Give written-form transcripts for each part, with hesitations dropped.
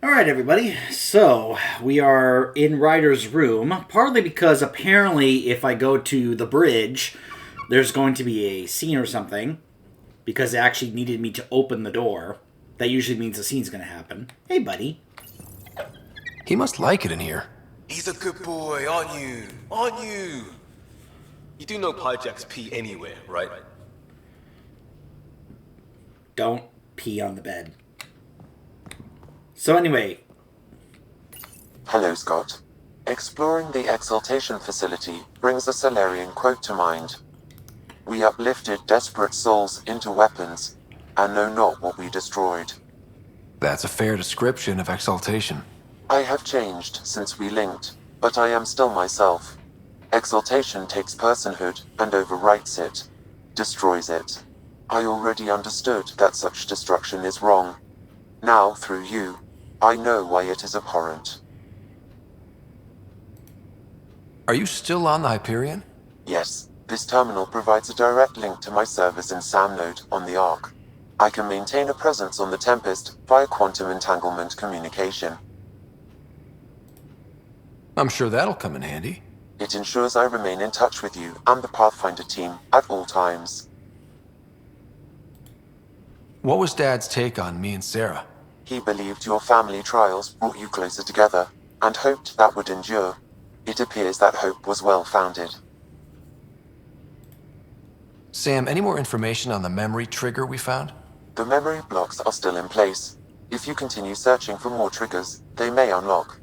Alright, everybody. So, we are in Ryder's room, partly because apparently if I go to the bridge, there's going to be a scene or something, because they actually needed me to open the door. That usually means a scene's going to happen. Hey, buddy. He must like it in here. He's a good boy, aren't you? Aren't you? You do know Pyjack's pee anywhere, right? Don't pee on the bed. So anyway. Hello, Scott. Exploring the Exaltation facility brings a Solarian quote to mind. We uplifted desperate souls into weapons, and know not what we destroyed. That's a fair description of exaltation. I have changed since we linked, but I am still myself. Exaltation takes personhood and overwrites it, destroys it. I already understood that such destruction is wrong. Now, through you, I know why it is abhorrent. Are you still on the Hyperion? Yes, this terminal provides a direct link to my servers in Samnode on the Ark. I can maintain a presence on the Tempest via quantum entanglement communication. I'm sure that'll come in handy. It ensures I remain in touch with you and the Pathfinder team at all times. What was Dad's take on me and Sarah? He believed your family trials brought you closer together, and hoped that would endure. It appears that hope was well-founded. Sam, any more information on the memory trigger we found? The memory blocks are still in place. If you continue searching for more triggers, they may unlock.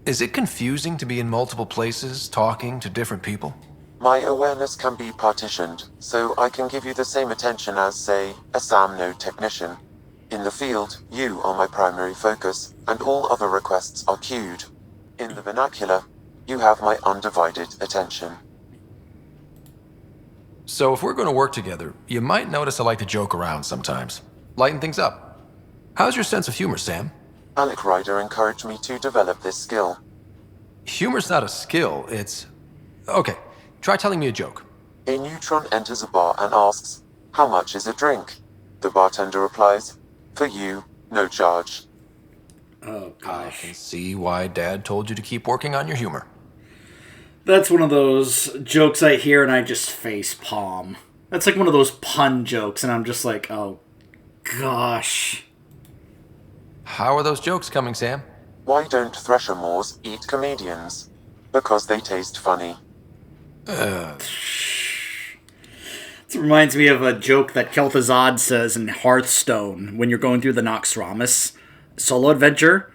Is it confusing to be in multiple places, talking to different people? My awareness can be partitioned, so I can give you the same attention as, say, a SAM node technician. In the field, you are my primary focus, and all other requests are queued. In the vernacular, you have my undivided attention. So if we're going to work together, you might notice I like to joke around sometimes. Lighten things up. How's your sense of humor, Sam? Alec Ryder encouraged me to develop this skill. Humor's not a skill, it's... Okay, try telling me a joke. A neutron enters a bar and asks, "How much is a drink?" The bartender replies, "For you, no charge." Oh, I gosh. can see why Dad told you to keep working on your humor. That's one of those jokes I hear and I just face palm. That's like one of those pun jokes, and I'm just like, oh, gosh. How are those jokes coming, Sam? Why don't Thresher Moors eat comedians? Because they taste funny. This reminds me of a joke that Kel'Thuzad says in Hearthstone when you're going through the Noxramas solo adventure.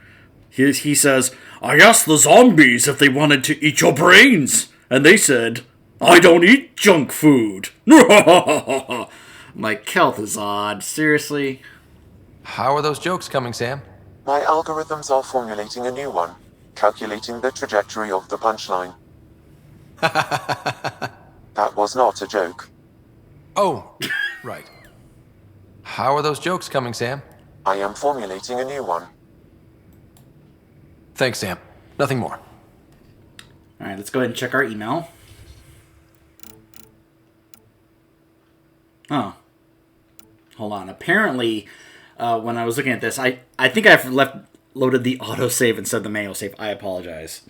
He says, "I asked the zombies if they wanted to eat your brains, and they said, I don't eat junk food." I'm like, Kel'Thuzad, seriously? How are those jokes coming, Sam? My algorithms are formulating a new one, calculating the trajectory of the punchline. That was not a joke. Oh, right. How are those jokes coming, Sam? I am formulating a new one. Thanks, Sam. Nothing more. Alright, let's go ahead and check our email. Oh. Hold on. Apparently, when I was looking at this, I think I've loaded the autosave instead of the manual save. I apologize.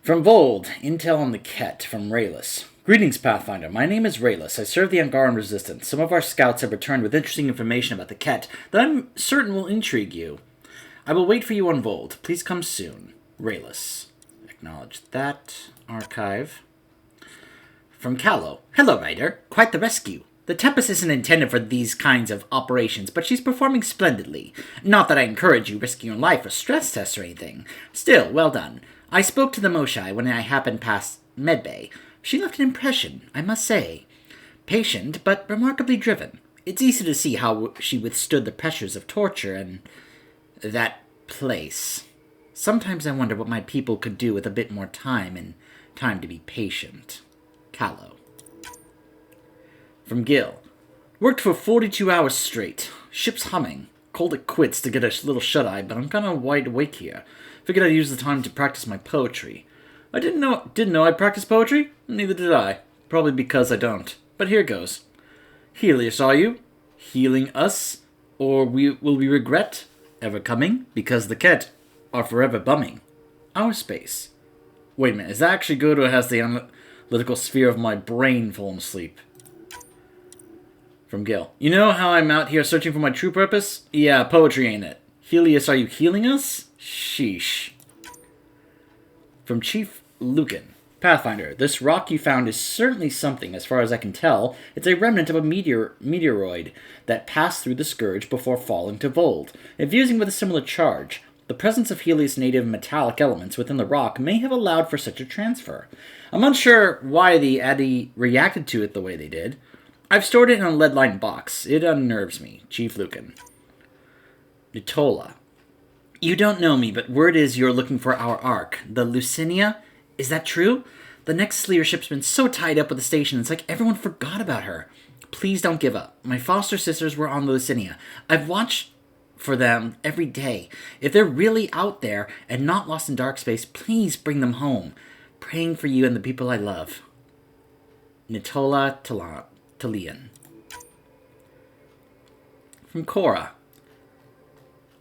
From Vold, Intel on the Ket from Rayless. Greetings, Pathfinder. My name is Rayless. I serve the Angaran Resistance. Some of our scouts have returned with interesting information about the Ket that I'm certain will intrigue you. I will wait for you on Vold. Please come soon. Rayless. Acknowledge that. Archive. From Callow. Hello, Ryder. Quite the rescue. The Tempest isn't intended for these kinds of operations, but she's performing splendidly. Not that I encourage you risking your life for stress tests or anything. Still, well done. I spoke to the Moshai when I happened past Medbay. She left an impression, I must say. Patient, but remarkably driven. It's easy to see how she withstood the pressures of torture and that place. Sometimes I wonder what my people could do with a bit more time and time to be patient. Callow. From Gil. Worked for 42 hours straight. Ship's humming. Called it quits to get a little shut-eye, but I'm kinda wide awake here. Figured I'd use the time to practice my poetry. I didn't know I practiced poetry? Neither did I. Probably because I don't. But here goes. Helios, are you? Healing us? Or will we regret ever coming? Because the Ket are forever bumming our space. Wait a minute, is that actually good, or has the analytical sphere of my brain fallen asleep? From Gil. You know how I'm out here searching for my true purpose? Yeah, poetry ain't it. Helios, are you healing us? Sheesh. From Chief Lucan. Pathfinder, this rock you found is certainly something. As far as I can tell, it's a remnant of a meteoroid that passed through the Scourge before falling to Vold, infusing with a similar charge. The presence of Helios' native metallic elements within the rock may have allowed for such a transfer. I'm unsure why the Addy reacted to it the way they did. I've stored it in a lead-lined box. It unnerves me. Chief Lucan. Nitola. You don't know me, but word is you're looking for our Ark, the Lucinia. Is that true? The next leadership's been so tied up with the station, it's like everyone forgot about her. Please don't give up. My foster sisters were on the Lucinia. I've watched for them every day. If they're really out there and not lost in dark space, please bring them home. Praying for you and the people I love. Nitola Talian. From Cora.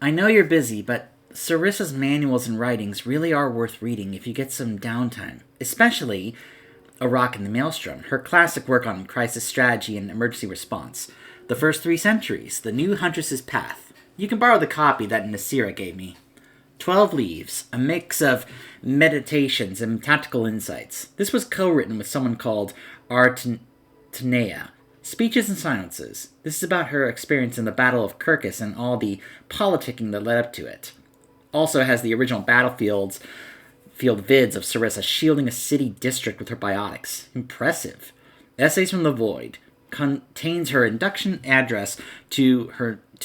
I know you're busy, but Sarissa's manuals and writings really are worth reading if you get some downtime. Especially A Rock in the Maelstrom, her classic work on crisis strategy and emergency response. The First 3 Centuries, The New Huntress's Path. You can borrow the copy that Nasira gave me. 12 Leaves, a mix of meditations and tactical insights. This was co-written with someone called Artenea. Speeches and Silences. This is about her experience in the Battle of Kirkus and all the politicking that led up to it. Also has the original field vids of Sarissa shielding a city district with her biotics. Impressive. Essays from the Void. Contains her induction address to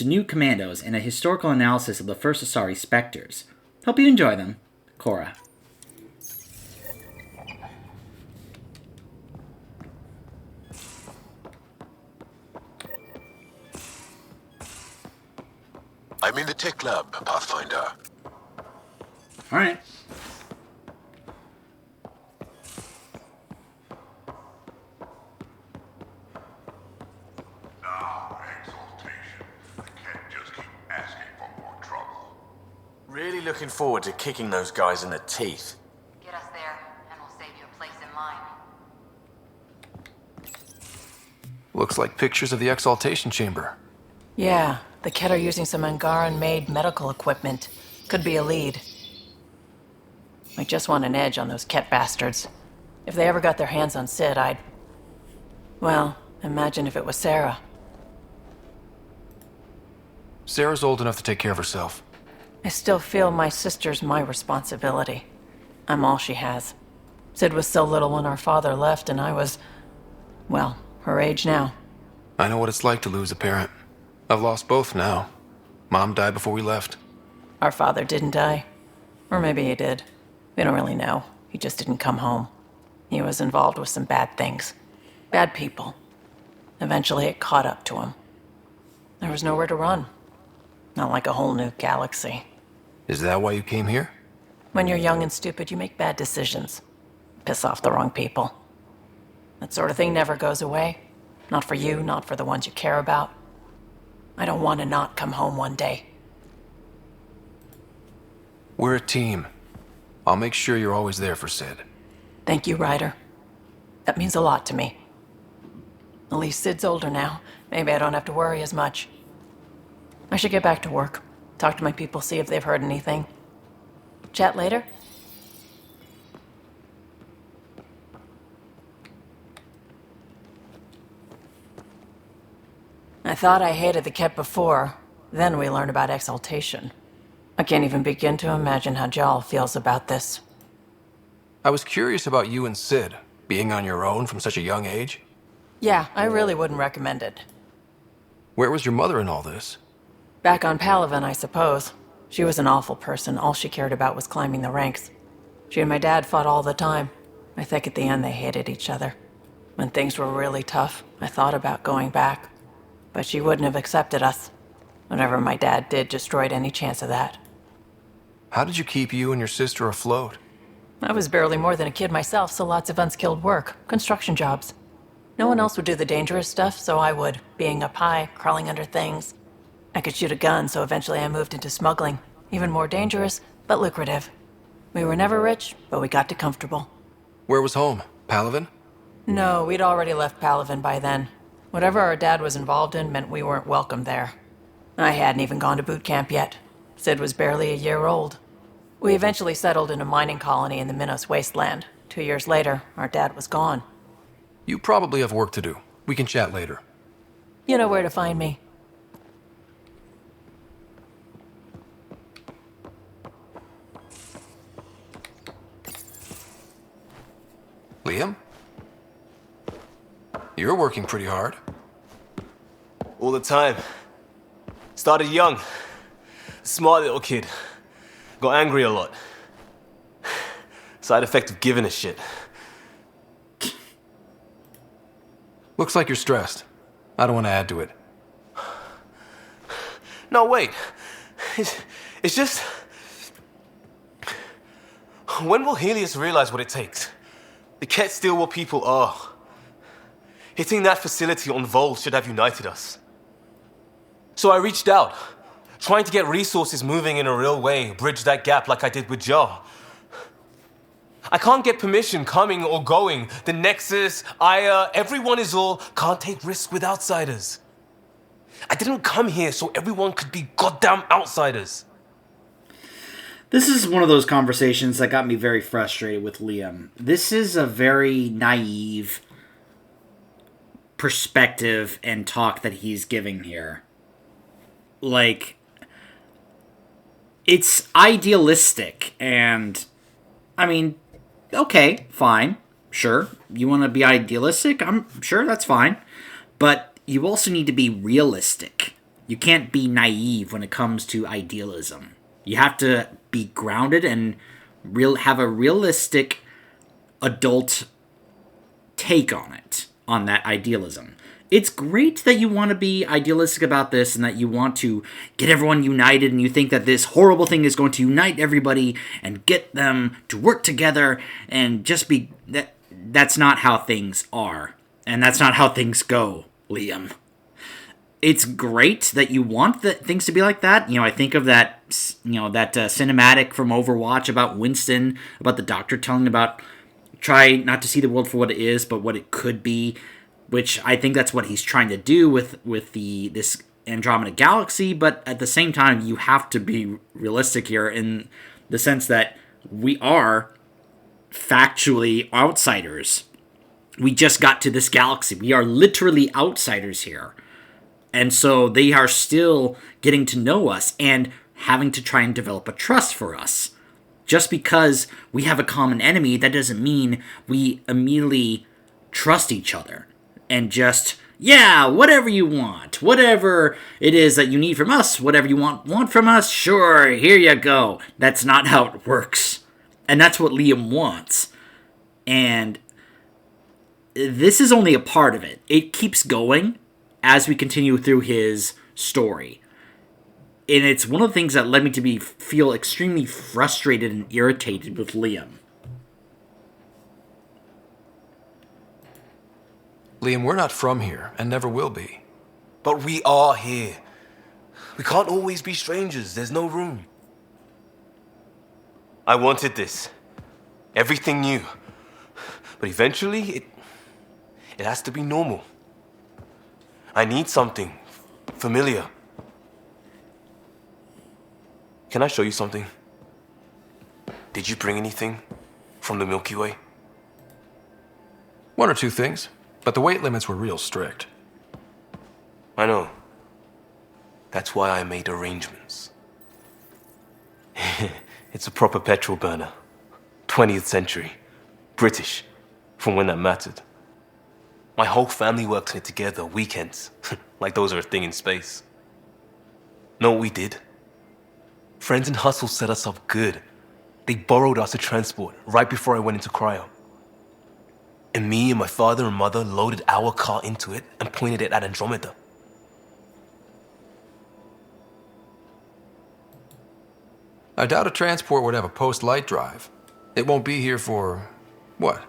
new commandos and a historical analysis of the first Asari Spectres. Hope you enjoy them. Cora. I'm in the tech lab, Pathfinder. Alright. Exaltation. I can't just keep asking for more trouble. Really looking forward to kicking those guys in the teeth. Get us there, and we'll save you a place in line. Looks like pictures of the Exaltation Chamber. Yeah, the Ket are using some Angaran-made medical equipment. Could be a lead. I just want an edge on those Ket bastards. If they ever got their hands on Sid, I'd... Well, imagine if it was Sarah. Sarah's old enough to take care of herself. I still feel my sister's my responsibility. I'm all she has. Sid was so little when our father left, and I was... well, her age now. I know what it's like to lose a parent. I've lost both now. Mom died before we left. Our father didn't die. Or maybe he did. We don't really know. He just didn't come home. He was involved with some bad things. Bad people. Eventually it caught up to him. There was nowhere to run. Not like a whole new galaxy. Is that why you came here? When you're young and stupid, you make bad decisions. Piss off the wrong people. That sort of thing never goes away. Not for you, not for the ones you care about. I don't want to not come home one day. We're a team. I'll make sure you're always there for Sid. Thank you, Ryder. That means a lot to me. At least Sid's older now. Maybe I don't have to worry as much. I should get back to work. Talk to my people, see if they've heard anything. Chat later? I thought I hated the Ket before. Then we learned about Exaltation. I can't even begin to imagine how Jal feels about this. I was curious about you and Sid, being on your own from such a young age. Yeah, I really wouldn't recommend it. Where was your mother in all this? Back on Palaven, I suppose. She was an awful person. All she cared about was climbing the ranks. She and my dad fought all the time. I think at the end they hated each other. When things were really tough, I thought about going back. But she wouldn't have accepted us. Whatever my dad did destroyed any chance of that. How did you keep you and your sister afloat? I was barely more than a kid myself, so lots of unskilled work. Construction jobs. No one else would do the dangerous stuff, so I would. Being up high, crawling under things. I could shoot a gun, so eventually I moved into smuggling. Even more dangerous, but lucrative. We were never rich, but we got to comfortable. Where was home? Palaven? No, we'd already left Palaven by then. Whatever our dad was involved in meant we weren't welcome there. I hadn't even gone to boot camp yet. Sid was barely a year old. We eventually settled in a mining colony in the Minos wasteland. 2 years later, our dad was gone. You probably have work to do. We can chat later. You know where to find me. Liam? You're working pretty hard. All the time. Started young. Smart little kid. Got angry a lot. Side effect of giving a shit. Looks like you're stressed. I don't want to add to it. No, wait. It's just... When will Helios realize what it takes? They can't steal what people are. Hitting that facility on Vol should have united us. So I reached out, trying to get resources moving in a real way, bridge that gap like I did with Jar. I can't get permission coming or going. The Nexus, Aya, everyone is all can't take risks with outsiders. I didn't come here so everyone could be goddamn outsiders. This is one of those conversations that got me very frustrated with Liam. This is a very naive perspective and talk that he's giving here. Like, it's idealistic, and, I mean, okay, fine, sure. You want to be idealistic? I'm sure that's fine. But you also need to be realistic. You can't be naive when it comes to idealism. You have to be grounded and have a realistic adult take on it, on that idealism. It's great that you want to be idealistic about this and that you want to get everyone united and you think that this horrible thing is going to unite everybody and get them to work together and just be... That's not how things are. And that's not how things go, Liam. It's great that you want things to be like that. You know, I think of that cinematic from Overwatch about Winston, about the doctor telling about try not to see the world for what it is, but what it could be, which I think that's what he's trying to do with this Andromeda galaxy. But at the same time, you have to be realistic here in the sense that we are factually outsiders. We just got to this galaxy. We are literally outsiders here. And so they are still getting to know us and having to try and develop a trust for us. Just because we have a common enemy, that doesn't mean we immediately trust each other. And just, yeah, whatever you want, whatever it is that you need from us, whatever you want from us, sure, here you go. That's not how it works. And that's what Liam wants. And this is only a part of it. It keeps going as we continue through his story. And it's one of the things that led me to feel extremely frustrated and irritated with Liam. Liam, we're not from here, and never will be. But we are here. We can't always be strangers. There's no room. I wanted this. Everything new. But eventually, it has to be normal. I need something familiar. Can I show you something? Did you bring anything from the Milky Way? One or two things, but the weight limits were real strict. I know. That's why I made arrangements. It's a proper petrol burner. 20th century. British. From when that mattered. My whole family worked on it together, weekends. Like those are a thing in space. Know what we did? Friends and Hustle set us up good. They borrowed us a transport right before I went into cryo. And me and my father and mother loaded our car into it and pointed it at Andromeda. I doubt a transport would have a post-light drive. It won't be here for... what?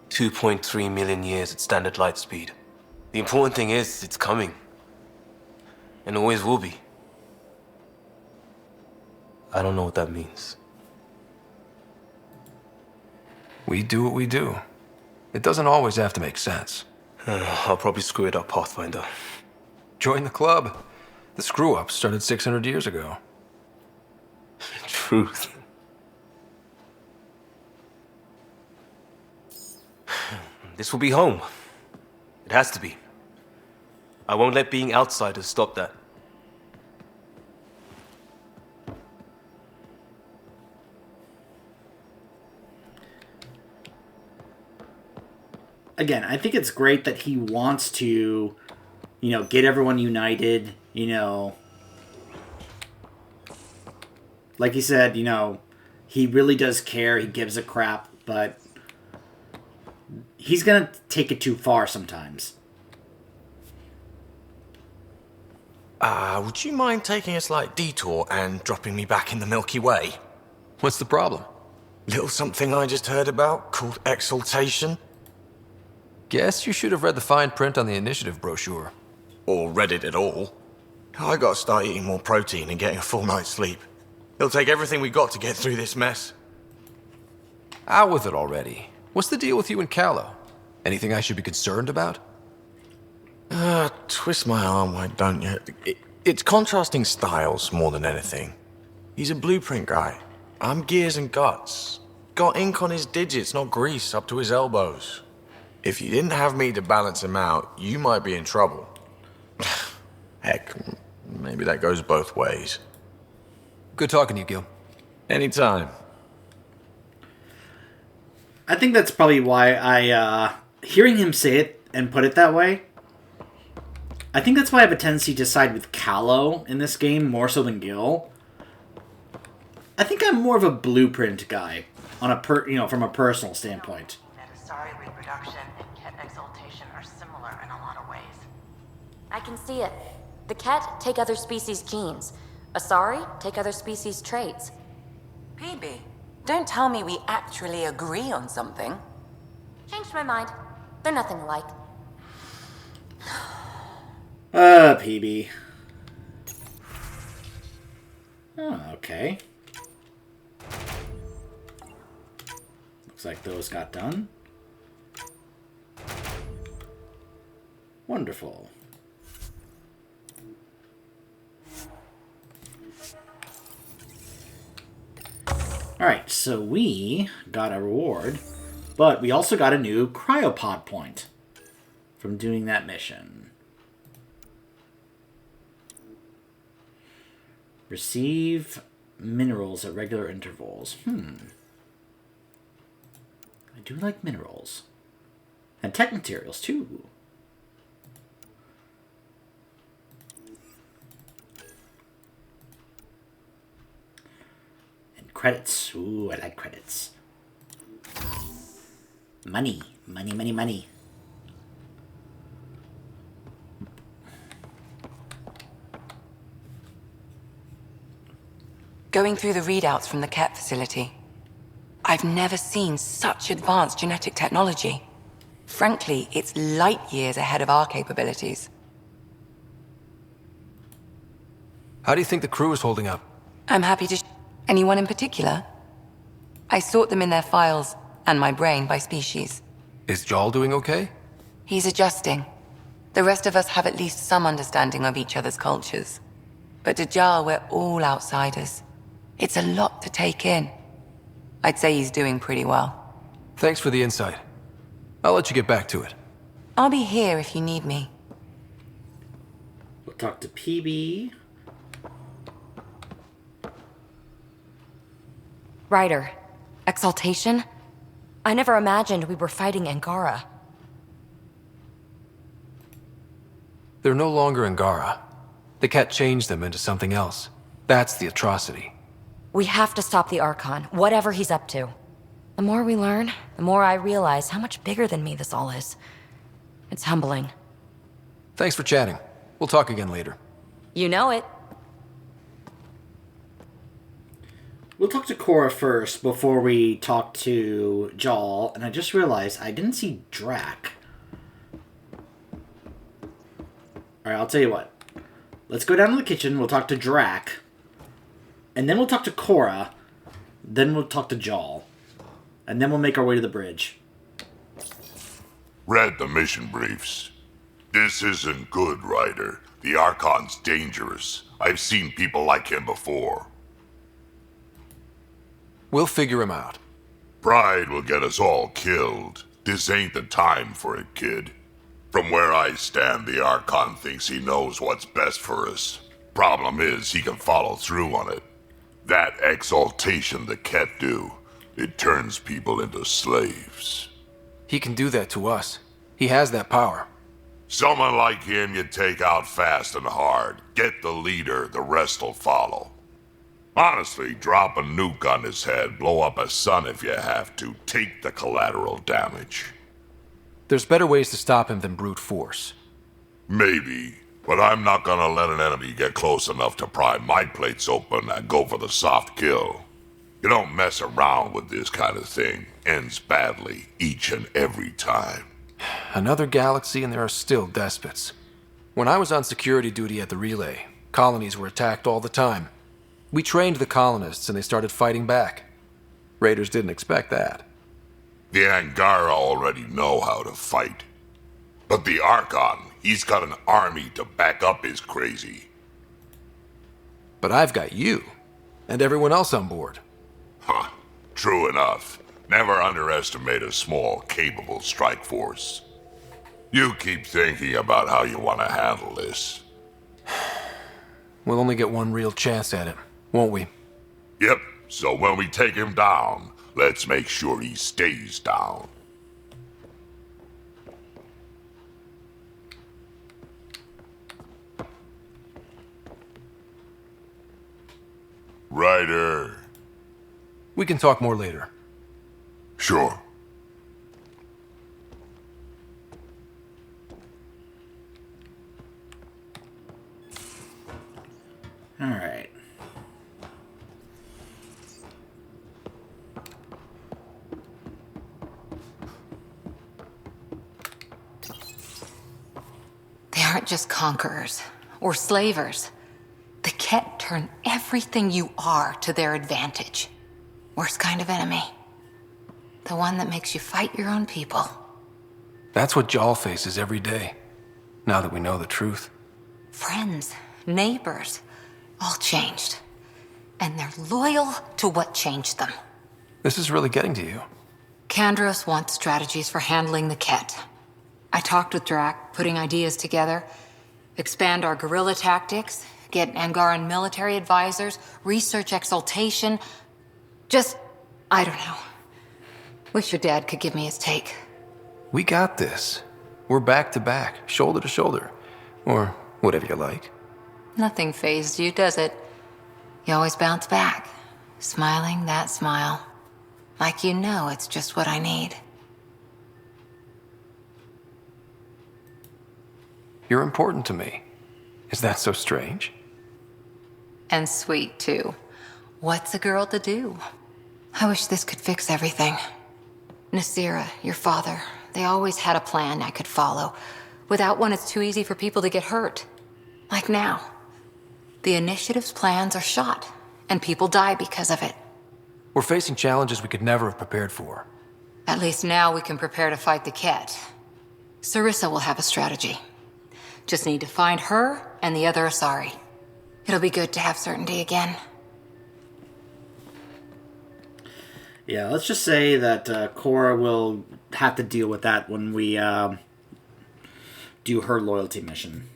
2.3 million years at standard light speed. The important thing is, it's coming. And always will be. I don't know what that means. We do what we do. It doesn't always have to make sense. I'll probably screw it up, Pathfinder. Join the club. The screw-up started 600 years ago. Truth. This will be home. It has to be. I won't let being outsiders stop that. Again, I think it's great that he wants to, get everyone united, Like he said, he really does care, he gives a crap, but he's gonna take it too far sometimes. Would you mind taking a slight detour and dropping me back in the Milky Way? What's the problem? Little something I just heard about called exaltation? Guess you should have read the fine print on the initiative brochure. Or read it at all. I gotta start eating more protein and getting a full night's sleep. It'll take everything we got to get through this mess. Out with it already. What's the deal with you and Callow? Anything I should be concerned about? Twist my arm, why don't you? It's contrasting styles more than anything. He's a blueprint guy. I'm gears and guts. Got ink on his digits, not grease up to his elbows. If you didn't have me to balance him out, you might be in trouble. Heck, maybe that goes both ways. Good talking to you, Gil. Anytime. I think that's probably why hearing him say it and put it that way, I think that's why I have a tendency to side with Callow in this game more so than Gil. I think I'm more of a blueprint guy on from a personal standpoint. Sorry, reproduction and Ket exaltation are similar in a lot of ways. I can see it. The Ket take other species' genes. Asari take other species' traits. PB, don't tell me we actually agree on something. Changed my mind. They're nothing alike. PB. Oh, okay. Looks like those got done. Wonderful. Alright, so we got a reward, but we also got a new cryopod point from doing that mission. Receive minerals at regular intervals. I do like minerals. And tech materials, too. And credits. Ooh, I like credits. Money. Money, money, money. Going through the readouts from the Ket facility, I've never seen such advanced genetic technology. Frankly, it's light years ahead of our capabilities. How do you think the crew is holding up? I'm happy to anyone in particular? I sort them in their files and my brain by species. Is Jarl doing okay? He's adjusting. The rest of us have at least some understanding of each other's cultures. But to Jarl, we're all outsiders. It's a lot to take in. I'd say he's doing pretty well. Thanks for the insight. I'll let you get back to it. I'll be here if you need me. We'll talk to PB. Ryder, exaltation? I never imagined we were fighting Angara. They're no longer Angara. The Ket changed them into something else. That's the atrocity. We have to stop the Archon, whatever he's up to. The more we learn, the more I realize how much bigger than me this all is. It's humbling. Thanks for chatting. We'll talk again later. You know it. We'll talk to Cora first before we talk to Jarl, and I just realized I didn't see Drac. Alright, I'll tell you what. Let's go down to the kitchen, we'll talk to Drac, And then we'll talk to Cora. Then we'll talk to Jal. And then we'll make our way to the bridge. Read the mission briefs. This isn't good, Ryder. The Archon's dangerous. I've seen people like him before. We'll figure him out. Pride will get us all killed. This ain't the time for it, kid. From where I stand, the Archon thinks he knows what's best for us. Problem is, he can follow through on it. That exaltation the Ket do, it turns people into slaves. He can do that to us. He has that power. Someone like him you take out fast and hard. Get the leader, the rest'll follow. Honestly, drop a nuke on his head, blow up a sun if you have to. Take the collateral damage. There's better ways to stop him than brute force. Maybe, but I'm not gonna let an enemy get close enough to pry my plates open and go for the soft kill. You don't mess around with this kind of thing. Ends badly, each and every time. Another galaxy and there are still despots. When I was on security duty at the relay, colonies were attacked all the time. We trained the colonists and they started fighting back. Raiders didn't expect that. The Angara already know how to fight. But the Archon, he's got an army to back up his crazy. But I've got you, and everyone else on board. Huh, true enough. Never underestimate a small, capable strike force. You keep thinking about how you want to handle this. We'll only get one real chance at it, won't we? Yep, so when we take him down, let's make sure he stays down. Ryder. We can talk more later. Sure. All right. They aren't just conquerors or slavers. The Ket turn everything you are to their advantage. Worst kind of enemy. The one that makes you fight your own people. That's what Jal faces every day, now that we know the truth. Friends, neighbors, all changed. And they're loyal to what changed them. This is really getting to you. Kandros wants strategies for handling the Ket. I talked with Drac, putting ideas together. Expand our guerrilla tactics, get Angaran military advisors, research exaltation. Just, I don't know. Wish your dad could give me his take. We got this. We're back to back, shoulder to shoulder. Or whatever you like. Nothing fazed you, does it? You always bounce back, smiling that smile. Like you know it's just what I need. You're important to me. Is that so strange? And sweet, too. What's a girl to do? I wish this could fix everything. Nasira, your father, they always had a plan I could follow. Without one, it's too easy for people to get hurt. Like now. The Initiative's plans are shot, and people die because of it. We're facing challenges we could never have prepared for. At least now we can prepare to fight the Ket. Sarissa will have a strategy. Just need to find her and the other Asari. It'll be good to have certainty again. Yeah, let's just say that Cora will have to deal with that when we do her loyalty mission.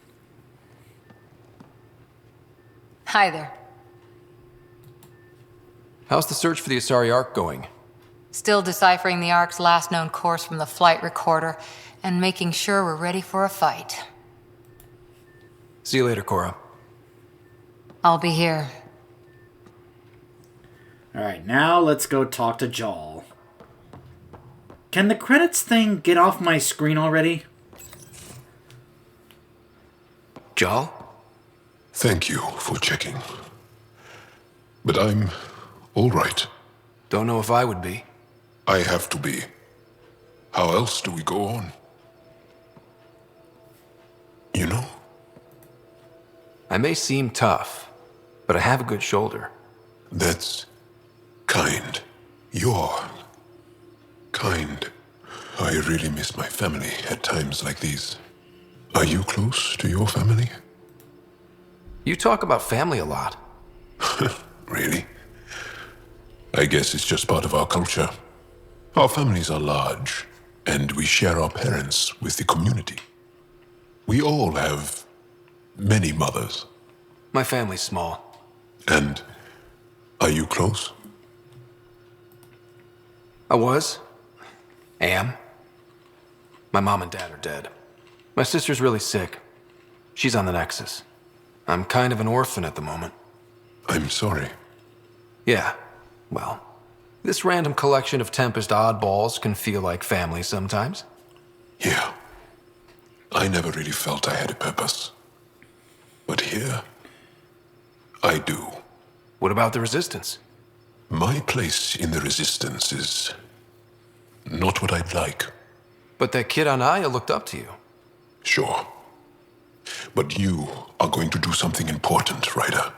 Hi there. How's the search for the Asari Ark going? Still deciphering the Ark's last known course from the flight recorder and making sure we're ready for a fight. See you later, Cora. I'll be here. Alright, now let's go talk to Jal. Can the credits thing get off my screen already? Jal? Thank you for checking. But I'm all right. Don't know if I would be. I have to be. How else do we go on? You know? I may seem tough, but I have a good shoulder. That's kind. You're kind. I really miss my family at times like these. Are you close to your family? You talk about family a lot. Really? I guess it's just part of our culture. Our families are large, and we share our parents with the community. We all have many mothers. My family's small. And are you close? I was. Am. My mom and dad are dead. My sister's really sick. She's on the Nexus. I'm kind of an orphan at the moment. I'm sorry. Yeah, well, this random collection of Tempest oddballs can feel like family sometimes. Yeah. I never really felt I had a purpose. But here, I do. What about the Resistance? My place in the Resistance is not what I'd like. But that kid on Aya looked up to you. Sure. But you are going to do something important, Ryder.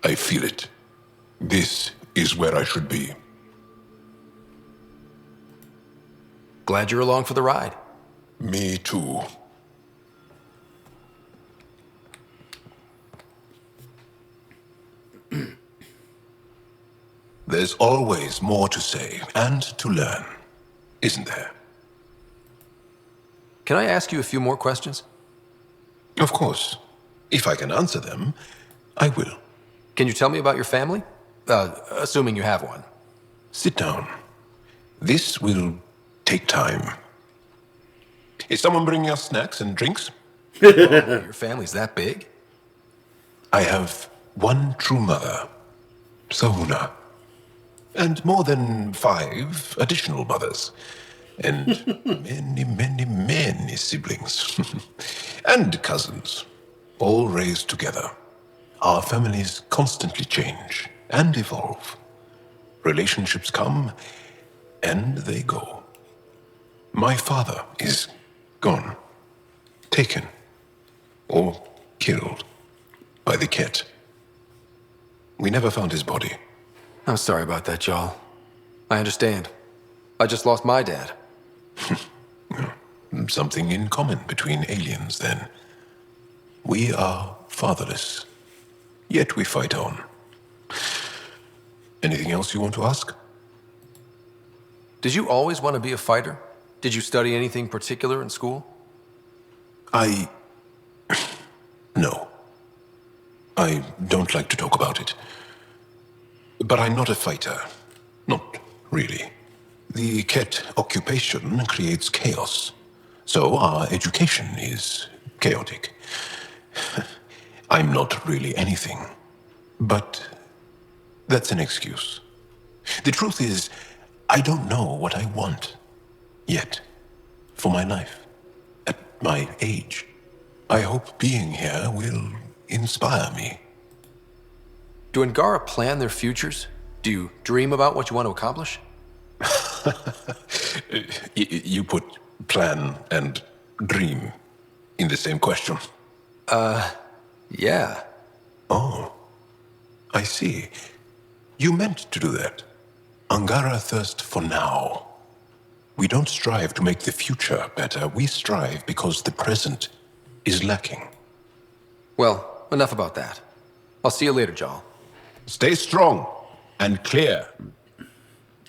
I feel it. This is where I should be. Glad you're along for the ride. Me too. There's always more to say and to learn, isn't there? Can I ask you a few more questions? Of course. If I can answer them, I will. Can you tell me about your family? Assuming you have one. Sit down. This will take time. Is someone bringing us snacks and drinks? Your family's that big? I have one true mother, Sahuna, and more than 5 additional mothers, and many siblings, and cousins, all raised together. Our families constantly change and evolve. Relationships come and they go. My father is gone, taken, or killed by the Ket. We never found his body. I'm sorry about that, Jarl. I understand. I just lost my dad. Something in common between aliens, then. We are fatherless, yet we fight on. Anything else you want to ask? Did you always want to be a fighter? Did you study anything particular in school? No. I don't like to talk about it. But I'm not a fighter. Not really. The Ket occupation creates chaos. So our education is chaotic. I'm not really anything. But that's an excuse. The truth is, I don't know what I want. Yet. For my life. At my age. I hope being here will inspire me. Do Angara plan their futures? Do you dream about what you want to accomplish? You put plan and dream in the same question. Yeah. Oh, I see. You meant to do that. Angara thirst for now. We don't strive to make the future better. We strive because the present is lacking. Well, enough about that. I'll see you later, Jarl. Stay strong and clear.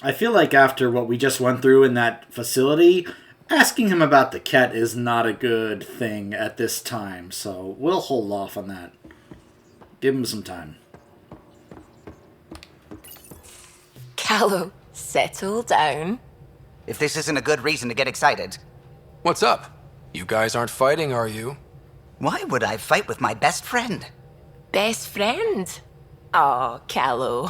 I feel like after what we just went through in that facility, asking him about the Ket is not a good thing at this time, so we'll hold off on that. Give him some time. Callow, settle down. If this isn't a good reason to get excited. What's up? You guys aren't fighting, are you? Why would I fight with my best friend? Best friend? Aw, Callow.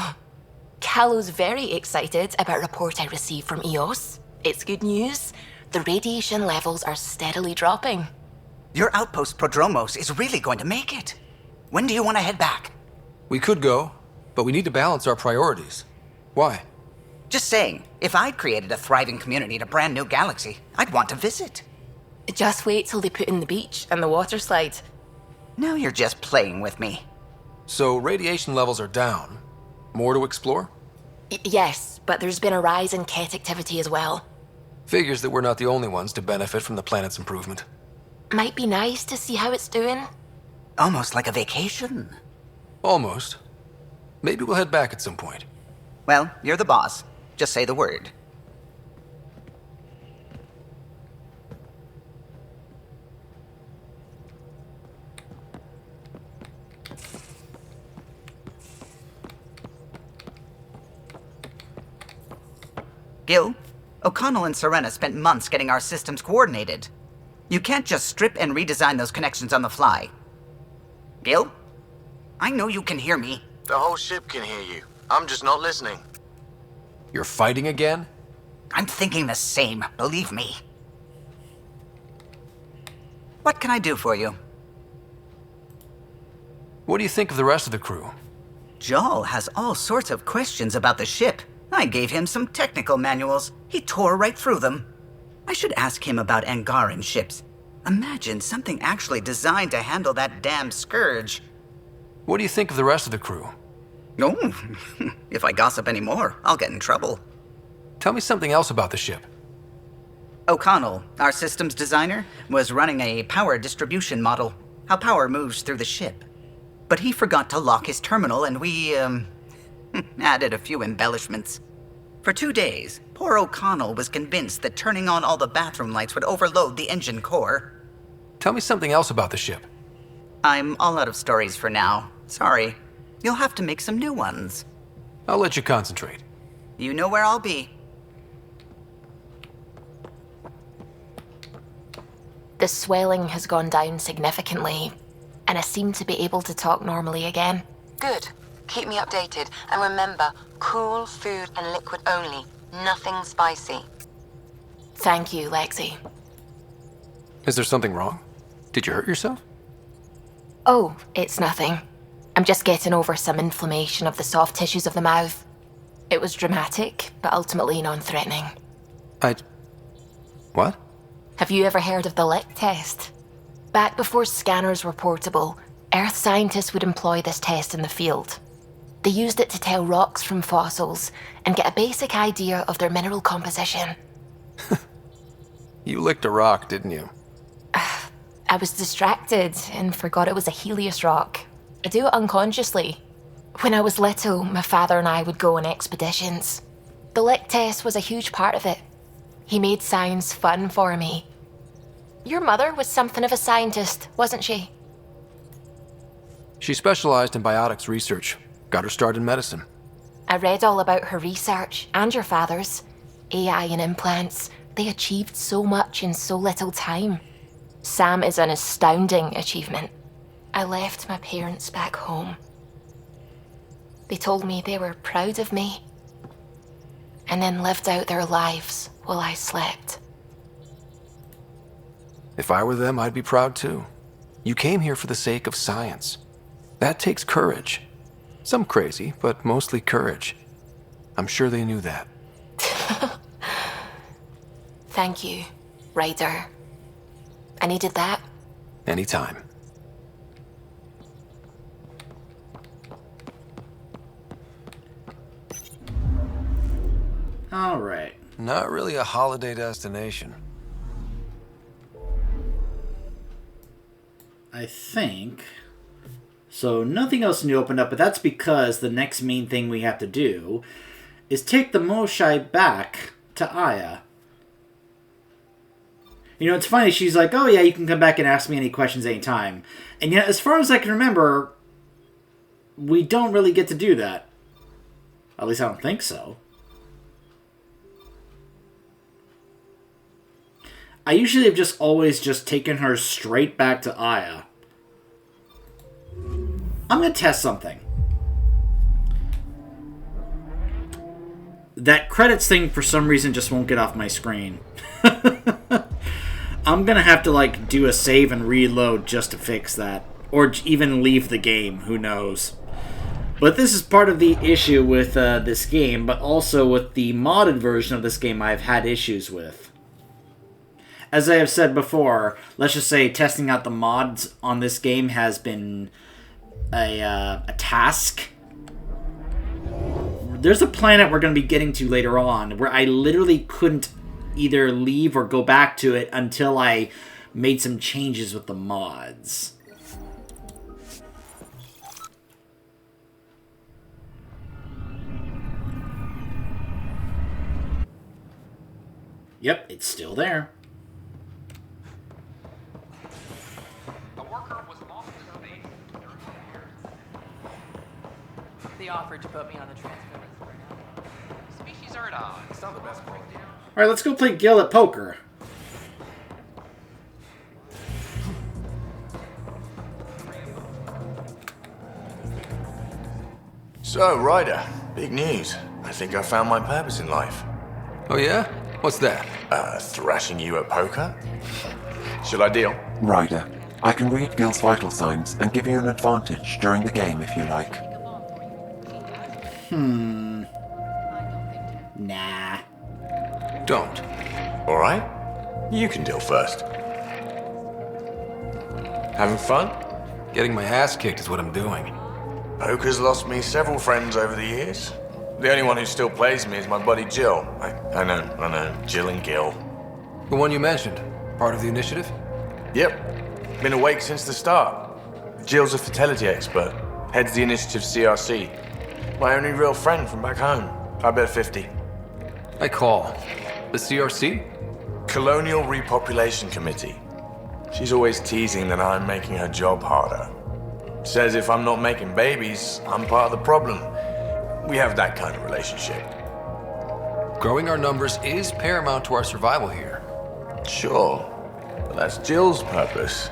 Callow's very excited about a report I received from EOS. It's good news. The radiation levels are steadily dropping. Your outpost Prodromos is really going to make it. When do you want to head back? We could go, but we need to balance our priorities. Why? Just saying, if I'd created a thriving community in a brand new galaxy, I'd want to visit. Just wait till they put in the beach and the water slide. Now you're just playing with me. So radiation levels are down. More to explore? Yes, but there's been a rise in cat activity as well. Figures that we're not the only ones to benefit from the planet's improvement. Might be nice to see how it's doing. Almost like a vacation. Almost. Maybe we'll head back at some point. Well, you're the boss. Just say the word. Gil, O'Connell and Serena spent months getting our systems coordinated. You can't just strip and redesign those connections on the fly. Gil? I know you can hear me. The whole ship can hear you. I'm just not listening. You're fighting again? I'm thinking the same, believe me. What can I do for you? What do you think of the rest of the crew? Jal has all sorts of questions about the ship. I gave him some technical manuals. He tore right through them. I should ask him about Angaran ships. Imagine something actually designed to handle that damn scourge. What do you think of the rest of the crew? Oh, if I gossip anymore, I'll get in trouble. Tell me something else about the ship. O'Connell, our systems designer, was running a power distribution model, how power moves through the ship. But he forgot to lock his terminal and we, added a few embellishments. For 2 days, poor O'Connell was convinced that turning on all the bathroom lights would overload the engine core. Tell me something else about the ship. I'm all out of stories for now. Sorry. You'll have to make some new ones. I'll let you concentrate. You know where I'll be. The swelling has gone down significantly, and I seem to be able to talk normally again. Good. Keep me updated. And remember, cool food and liquid only. Nothing spicy. Thank you, Lexi. Is there something wrong? Did you hurt yourself? Oh, it's nothing. I'm just getting over some inflammation of the soft tissues of the mouth. It was dramatic, but ultimately non-threatening. What? Have you ever heard of the lick test? Back before scanners were portable, Earth scientists would employ this test in the field. They used it to tell rocks from fossils and get a basic idea of their mineral composition. You licked a rock, didn't you? I was distracted and forgot it was a Helios rock. I do it unconsciously. When I was little, my father and I would go on expeditions. The lick test was a huge part of it. He made science fun for me. Your mother was something of a scientist, wasn't she? She specialized in biotics research. Got her start in medicine. I read all about her research, and your father's. AI and implants, they achieved so much in so little time. Sam is an astounding achievement. I left my parents back home. They told me they were proud of me, and then lived out their lives while I slept. If I were them, I'd be proud too. You came here for the sake of science. That takes courage. Some crazy, but mostly courage. I'm sure they knew that. Thank you, Ryder. I needed that. Anytime. All right. Not really a holiday destination. I think. So nothing else new opened up, but that's because the next main thing we have to do is take the Moshai back to Aya. You know, it's funny, she's like, oh yeah, you can come back and ask me any questions anytime. And yet, as far as I can remember, we don't really get to do that. At least I don't think so. I usually have just always just taken her straight back to Aya. I'm going to test something. That credits thing, for some reason, just won't get off my screen. I'm going to have to, like, do a save and reload just to fix that. Or even leave the game, who knows. But this is part of the issue with this game, but also with the modded version of this game I've had issues with. As I have said before, let's just say testing out the mods on this game has been a task. There's a planet we're going to be getting to later on where I literally couldn't either leave or go back to it until I made some changes with the mods. Yep, it's still there. They offered to put me on the transfer list for now. Species are at It's not the best quality. Alright, let's go play Gil at poker. So, Ryder, big news. I think I found my purpose in life. Oh yeah? What's that? Thrashing you at poker? Shall I deal? Ryder, I can read Gil's vital signs and give you an advantage during the game if you like. Nah. Don't. Alright. You can deal first. Having fun? Getting my ass kicked is what I'm doing. Poker's lost me several friends over the years. The only one who still plays me is my buddy Jill. I know. Jill and Gil. The one you mentioned. Part of the initiative? Yep. Been awake since the start. Jill's a fertility expert. Heads the initiative CRC. My only real friend from back home. I bet 50. I call. The CRC? Colonial Repopulation Committee. She's always teasing that I'm making her job harder. Says if I'm not making babies, I'm part of the problem. We have that kind of relationship. Growing our numbers is paramount to our survival here. Sure, but that's Jill's purpose.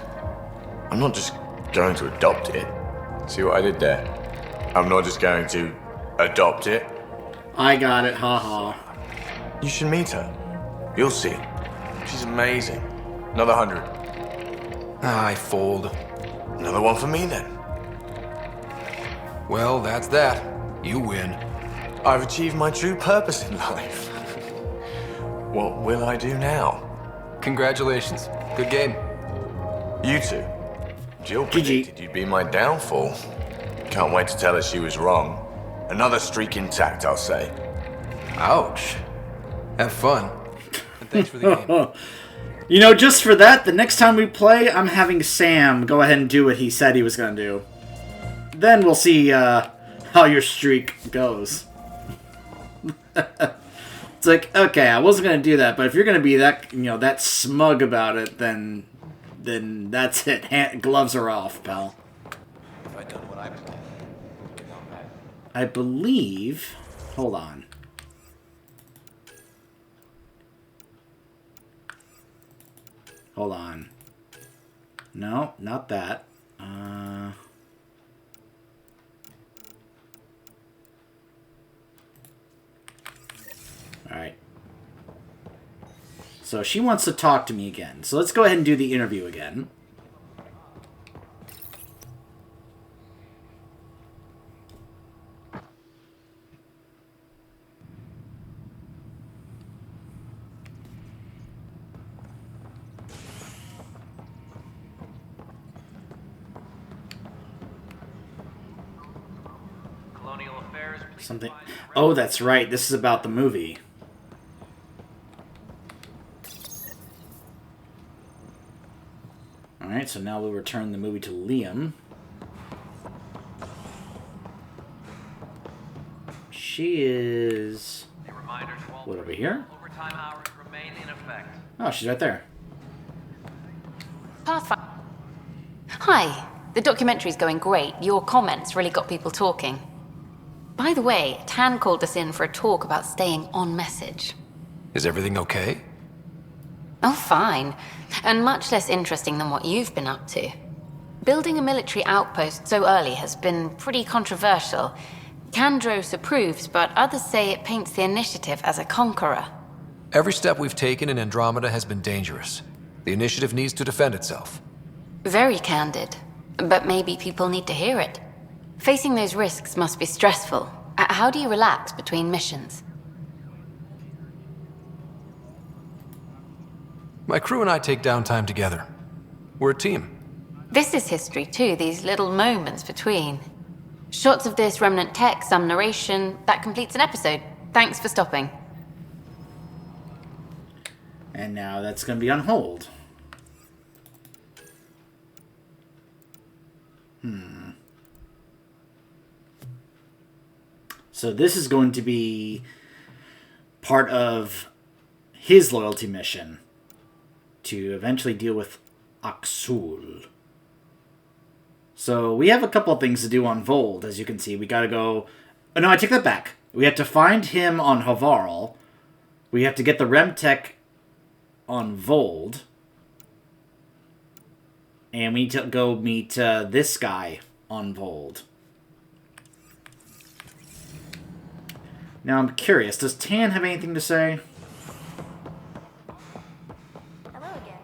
I'm not just going to adopt it. See what I did there? I'm not just going to adopt it. I got it, haha. You should meet her. You'll see. She's amazing. Another 100. I fold. Another one for me then. Well, that's that. You win. I've achieved my true purpose in life. What will I do now? Congratulations. Good game. You two. Jill predicted you'd be my downfall. Can't wait to tell her she was wrong. Another streak intact, I'll say. Ouch. Have fun. And thanks for the game. You know, just for that, the next time we play, I'm having Sam go ahead and do what he said he was going to do. Then we'll see how your streak goes. It's like, okay, I wasn't going to do that, but if you're going to be that, that smug about it, then that's it. Gloves are off, pal. If I'd done what I planned, I believe... Hold on. Hold on. No, not that. Alright. So she wants to talk to me again. So let's go ahead and do the interview again. Something. Oh, that's right. This is about the movie. Alright, so now we'll return the movie to Liam. She is... What, over here? Oh, she's right there. Pathfinder. Hi. The documentary's going great. Your comments really got people talking. By the way, Tan called us in for a talk about staying on message. Is everything okay? Oh, fine. And much less interesting than what you've been up to. Building a military outpost so early has been pretty controversial. Kandros approves, but others say it paints the initiative as a conqueror. Every step we've taken in Andromeda has been dangerous. The initiative needs to defend itself. Very candid. But maybe people need to hear it. Facing those risks must be stressful. How do you relax between missions? My crew and I take downtime together. We're a team. This is history too, these little moments between. Shots of this, remnant text, some narration, that completes an episode. Thanks for stopping. And now that's going to be on hold. So this is going to be part of his loyalty mission to eventually deal with Aksul. So we have a couple of things to do on Vold, as you can see. We gotta go... Oh, no, I take that back. We have to find him on Havarl. We have to get the Remtech on Vold. And we need to go meet this guy on Vold. Now I'm curious, does Tan have anything to say? Hello again.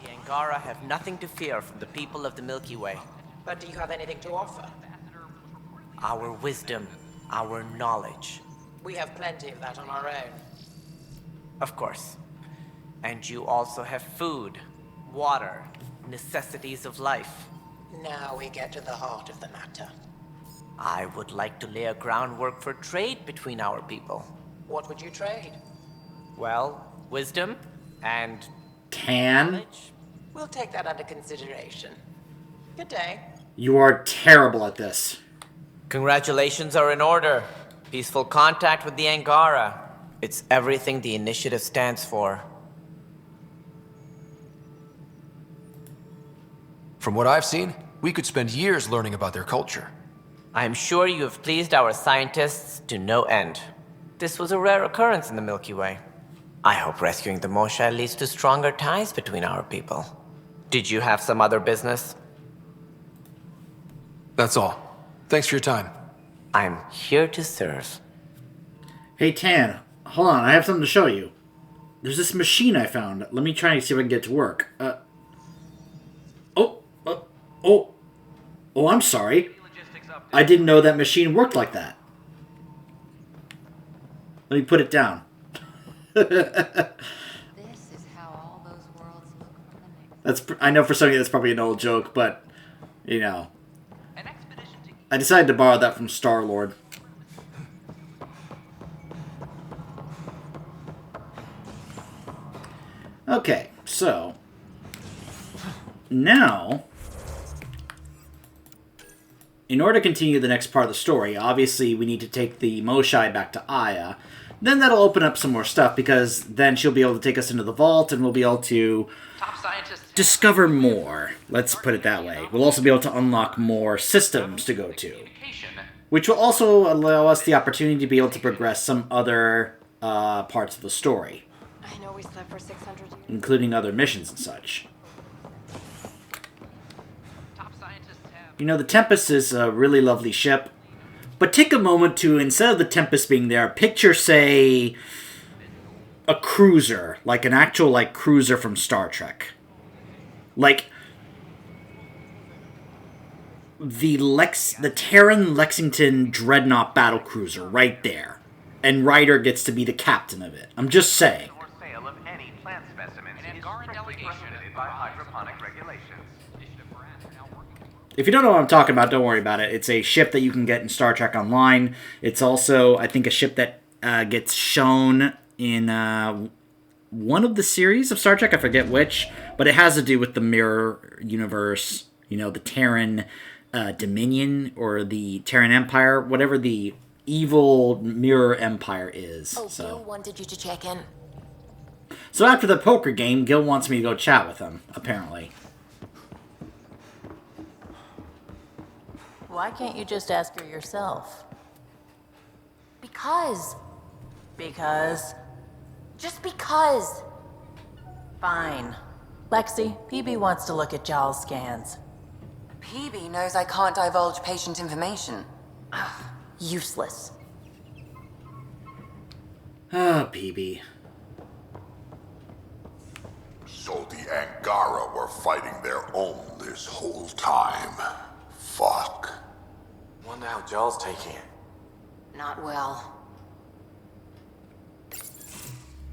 The Angara have nothing to fear from the people of the Milky Way. But do you have anything to offer? Our wisdom, our knowledge. We have plenty of that on our own. Of course. And you also have food, water, necessities of life. Now we get to the heart of the matter. I would like to lay a groundwork for trade between our people. What would you trade? Well, wisdom and... Tan? knowledge. We'll take that under consideration. Good day. You are terrible at this. Congratulations are in order. Peaceful contact with the Angara. It's everything the initiative stands for. From what I've seen, we could spend years learning about their culture. I'm sure you have pleased our scientists to no end. This was a rare occurrence in the Milky Way. I hope rescuing the Moshae leads to stronger ties between our people. Did you have some other business? That's all. Thanks for your time. I'm here to serve. Hey, Tan, hold on, I have something to show you. There's this machine I found. Let me try and see if I can get it to work. Oh, I'm sorry. I didn't know that machine worked like that. Let me put it down. This is how all those worlds look from the next. I know for some of you that's probably an old joke, but, you know. I decided to borrow that from Star-Lord. Okay, so now, in order to continue the next part of the story, obviously we need to take the Moshae back to Aya. Then that'll open up some more stuff, because then she'll be able to take us into the vault, and we'll be able to discover more. Let's put it that way. We'll also be able to unlock more systems to go to, which will also allow us the opportunity to be able to progress some other parts of the story, I know we slept for 600 years. including other missions and such. You know, the Tempest is a really lovely ship, but take a moment to, instead of the Tempest being there, picture, say, a cruiser, like an actual, like, cruiser from Star Trek. Like, the Terran Lexington Dreadnought battlecruiser right there. And Ryder gets to be the captain of it. I'm just saying. If you don't know what I'm talking about, don't worry about it. It's a ship that you can get in Star Trek Online. It's also, I think, a ship that gets shown in one of the series of Star Trek. I forget which. But it has to do with the Mirror Universe. You know, the Terran Dominion or the Terran Empire. Whatever the evil Mirror Empire is. Oh, Gil wanted you to check in. So after the poker game, Gil wants me to go chat with him, apparently. Why can't you just ask her yourself? Because. Because? Just because. Fine. Lexi, PB wants to look at Jal's scans. PB knows I can't divulge patient information. Useless. Ah, PB. So the Angara were fighting their own this whole time. Fuck. Wonder how Jarl's taking it. Not well.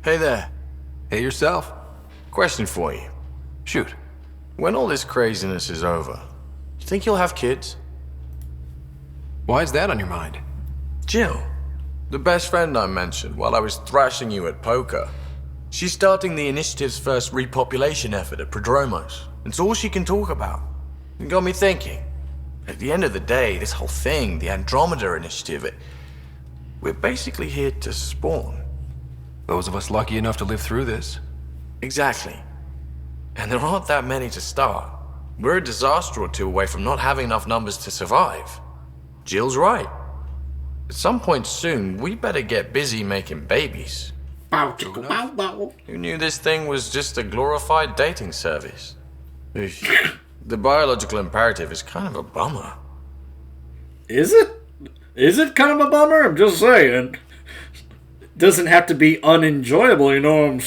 Hey there. Hey yourself. Question for you. Shoot. When all this craziness is over, you think you'll have kids? Why is that on your mind? Jill, the best friend I mentioned while I was thrashing you at poker. She's starting the initiative's first repopulation effort at Prodromos. It's all she can talk about. It got me thinking. At the end of the day, this whole thing, the Andromeda initiative, we're basically here to spawn. Those of us lucky enough to live through this. Exactly. And there aren't that many to start. We're a disaster or two away from not having enough numbers to survive. Jill's right. At some point soon, we better get busy making babies. Who knew this thing was just a glorified dating service? The biological imperative is kind of a bummer. Is it? Is it kind of a bummer? I'm just saying. It doesn't have to be unenjoyable, you know what I'm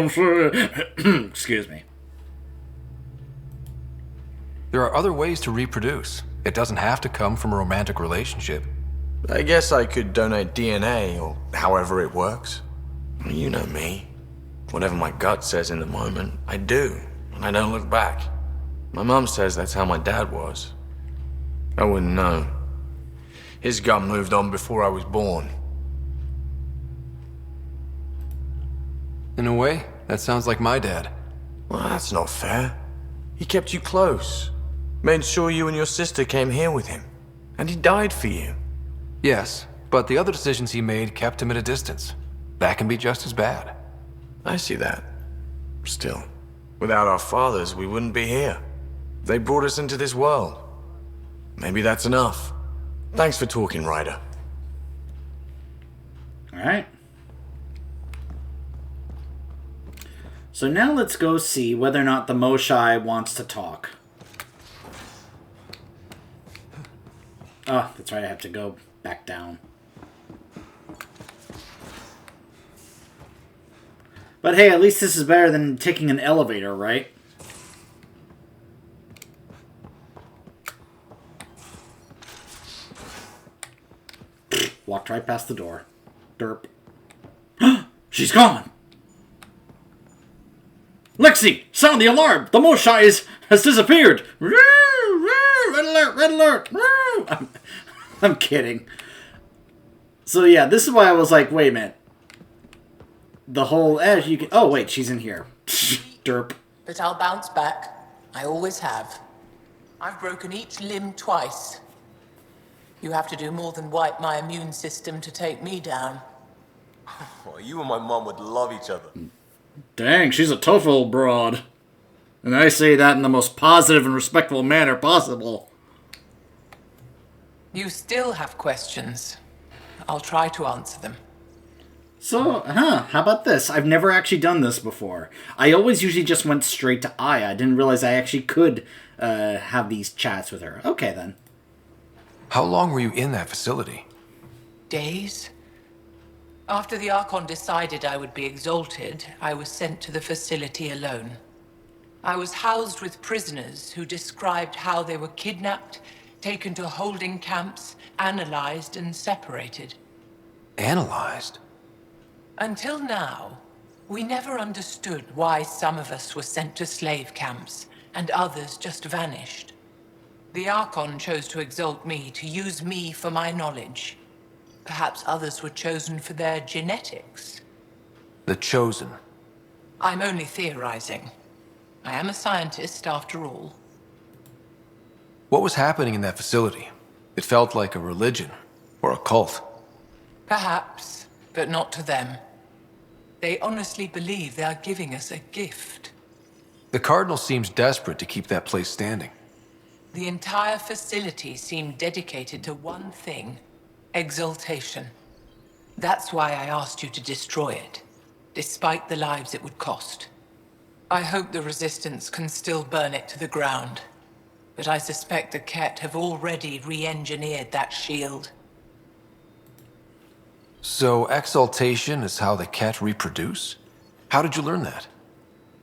saying? Excuse me. There are other ways to reproduce. It doesn't have to come from a romantic relationship. I guess I could donate DNA, or however it works. You know me. Whatever my gut says in the moment, I do, and I don't look back. My mum says that's how my dad was. I wouldn't know. His gut moved on before I was born. In a way, that sounds like my dad. Well, that's not fair. He kept you close. Made sure you and your sister came here with him. And he died for you. Yes, but the other decisions he made kept him at a distance. That can be just as bad. I see that. Still, without our fathers, we wouldn't be here. They brought us into this world. Maybe that's enough. Thanks for talking, Ryder. Alright. So now let's go see whether or not the Moshai wants to talk. Oh, that's right, I have to go back down. But hey, at least this is better than taking an elevator, right? Walked right past the door. Derp. She's gone! Lexi! Sound the alarm! The Moshai has disappeared! Red alert! Red alert! I'm kidding. So yeah, this is why I was like, wait a minute. The whole edge, you can... Oh, wait, she's in here. Derp. But I'll bounce back. I always have. I've broken each limb twice. You have to do more than wipe my immune system to take me down. Well, you and my mom would love each other. Dang, she's a tough old broad. And I say that in the most positive and respectful manner possible. You still have questions. I'll try to answer them. So, how about this? I've never actually done this before. I always usually just went straight to Aya. I didn't realize I actually could have these chats with her. Okay, then. How long were you in that facility? Days? After the Archon decided I would be exalted, I was sent to the facility alone. I was housed with prisoners who described how they were kidnapped, taken to holding camps, analyzed and separated. Analyzed? Until now, we never understood why some of us were sent to slave camps and others just vanished. The Archon chose to exalt me, to use me for my knowledge. Perhaps others were chosen for their genetics. The Chosen. I'm only theorizing. I am a scientist, after all. What was happening in that facility? It felt like a religion or a cult. Perhaps, but not to them. They honestly believe they are giving us a gift. The Cardinal seems desperate to keep that place standing. The entire facility seemed dedicated to one thing: exaltation. That's why I asked you to destroy it, despite the lives it would cost. I hope the Resistance can still burn it to the ground, but I suspect the Ket have already re-engineered that shield. So exaltation is how the Ket reproduce? How did you learn that?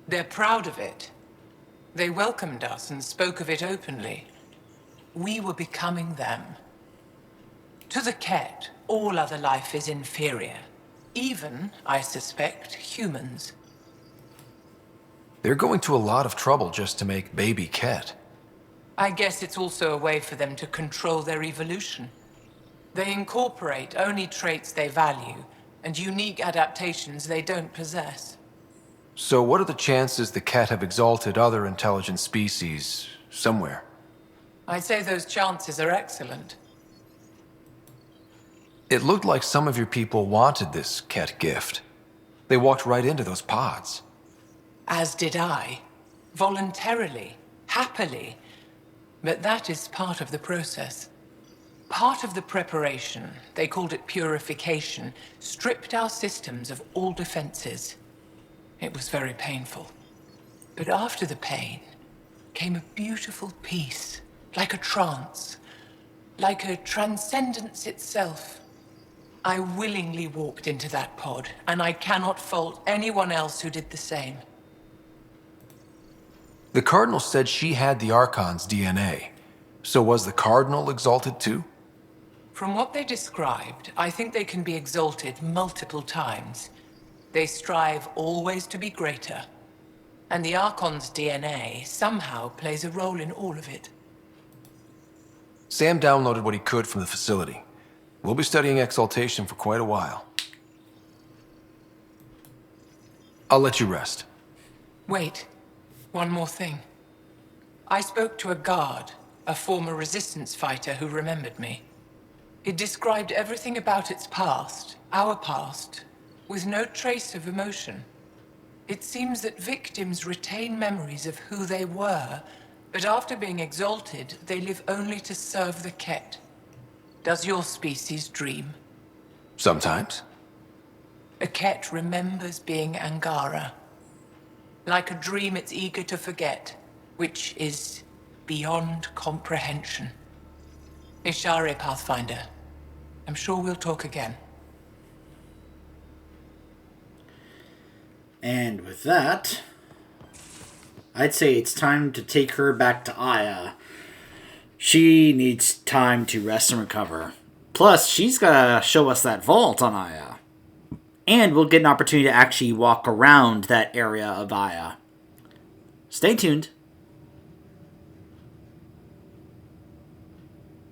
They're proud of it. They welcomed us and spoke of it openly. We were becoming them. To the Ket, all other life is inferior. Even, I suspect, humans. They're going to a lot of trouble just to make baby Ket. I guess it's also a way for them to control their evolution. They incorporate only traits they value, and unique adaptations they don't possess. So what are the chances the Ket have exalted other intelligent species somewhere? I'd say those chances are excellent. It looked like some of your people wanted this Ket gift. They walked right into those pods. As did I. Voluntarily. Happily. But that is part of the process. Part of the preparation, they called it purification, stripped our systems of all defenses. It was very painful. But after the pain came a beautiful peace, like a trance, like a transcendence itself. I willingly walked into that pod, and I cannot fault anyone else who did the same. The Cardinal said she had the Archon's DNA. So was the Cardinal exalted too? From what they described, I think they can be exalted multiple times. They strive always to be greater. And the Archon's DNA somehow plays a role in all of it. Sam downloaded what he could from the facility. We'll be studying exaltation for quite a while. I'll let you rest. Wait, one more thing. I spoke to a guard, a former resistance fighter who remembered me. It described everything about its past, our past, with no trace of emotion. It seems that victims retain memories of who they were, but after being exalted, they live only to serve the Ket. Does your species dream? Sometimes. A Ket remembers being Angara. Like a dream it's eager to forget, which is beyond comprehension. Ishare, Pathfinder. I'm sure we'll talk again. And with that, I'd say it's time to take her back to Aya. She needs time to rest and recover. Plus, she's gotta show us that vault on Aya. And we'll get an opportunity to actually walk around that area of Aya. Stay tuned.